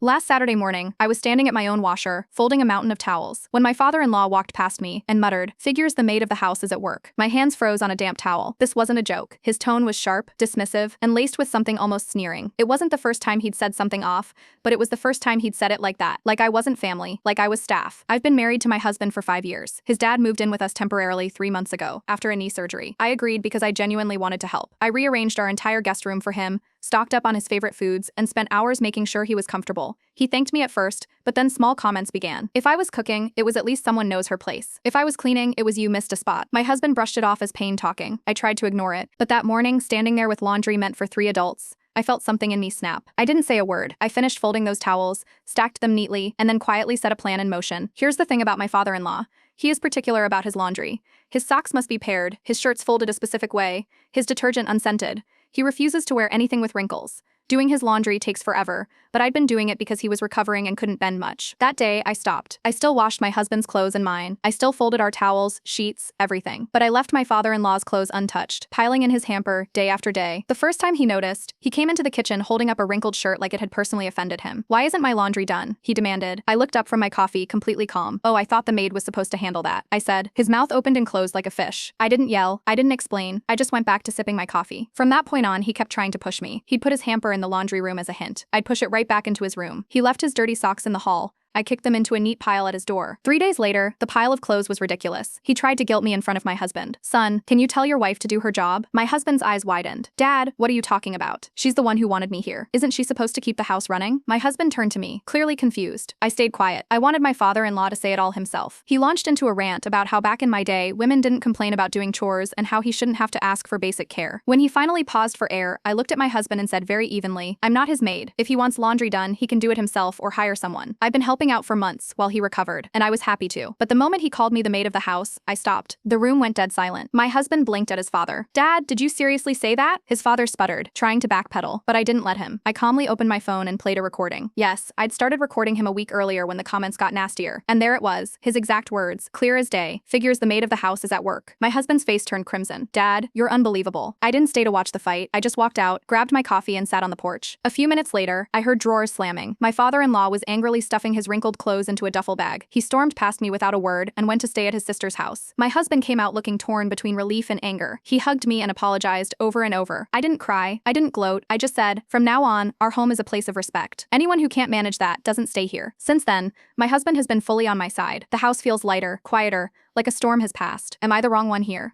Last Saturday morning, I was standing at my own washer, folding a mountain of towels, when my father-in-law walked past me and muttered, "Figures the maid of the house is at work." My hands froze on a damp towel. This wasn't a joke. His tone was sharp, dismissive, and laced with something almost sneering. It wasn't the first time he'd said something off, but it was the first time he'd said it like that. Like I wasn't family, like I was staff. I've been married to my husband for 5 years. His dad moved in with us temporarily 3 months ago, after a knee surgery. I agreed because I genuinely wanted to help. I rearranged our entire guest room for him, stocked up on his favorite foods, and spent hours making sure he was comfortable. He thanked me at first, but then small comments began. If I was cooking, it was at least someone knows her place. If I was cleaning, it was you missed a spot. My husband brushed it off as pain talking. I tried to ignore it, but that morning, standing there with laundry meant for 3 adults, I felt something in me snap. I didn't say a word. I finished folding those towels, stacked them neatly, and then quietly set a plan in motion. Here's the thing about my father-in-law. He is particular about his laundry. His socks must be paired, his shirts folded a specific way, his detergent unscented. He refuses to wear anything with wrinkles. Doing his laundry takes forever, but I'd been doing it because he was recovering and couldn't bend much. That day, I stopped. I still washed my husband's clothes and mine. I still folded our towels, sheets, everything. But I left my father-in-law's clothes untouched, piling in his hamper day after day. The first time he noticed, he came into the kitchen holding up a wrinkled shirt like it had personally offended him. "Why isn't my laundry done?" he demanded. I looked up from my coffee, completely calm. "Oh, I thought the maid was supposed to handle that," I said. His mouth opened and closed like a fish. I didn't yell. I didn't explain. I just went back to sipping my coffee. From that point on, he kept trying to push me. He'd put his hamper in the laundry room as a hint. I'd push it right back into his room. He left his dirty socks in the hall. I kicked them into a neat pile at his door. 3 days later, the pile of clothes was ridiculous. He tried to guilt me in front of my husband. "Son, can you tell your wife to do her job?" My husband's eyes widened. "Dad, what are you talking about? She's the one who wanted me here. Isn't she supposed to keep the house running?" My husband turned to me, clearly confused. I stayed quiet. I wanted my father-in-law to say it all himself. He launched into a rant about how back in my day, women didn't complain about doing chores and how he shouldn't have to ask for basic care. When he finally paused for air, I looked at my husband and said very evenly, "I'm not his maid. If he wants laundry done, he can do it himself or hire someone. I've been helping out for months while he recovered, and I was happy to. But the moment he called me the maid of the house, I stopped. The room went dead silent. My husband blinked at his father. "Dad, did you seriously say that?" His father sputtered, trying to backpedal, but I didn't let him. I calmly opened my phone and played a recording. Yes, I'd started recording him a week earlier when the comments got nastier. And there it was, his exact words, clear as day. "Figures the maid of the house is at work." My husband's face turned crimson. "Dad, you're unbelievable." I didn't stay to watch the fight. I just walked out, grabbed my coffee and sat on the porch. A few minutes later, I heard drawers slamming. My father-in-law was angrily stuffing his wrinkled clothes into a duffel bag. He stormed past me without a word and went to stay at his sister's house. My husband came out looking torn between relief and anger. He hugged me and apologized over and over. I didn't cry. I didn't gloat. I just said, "From now on, our home is a place of respect. Anyone who can't manage that doesn't stay here." Since then, my husband has been fully on my side. The house feels lighter, quieter, like a storm has passed. Am I the wrong one here?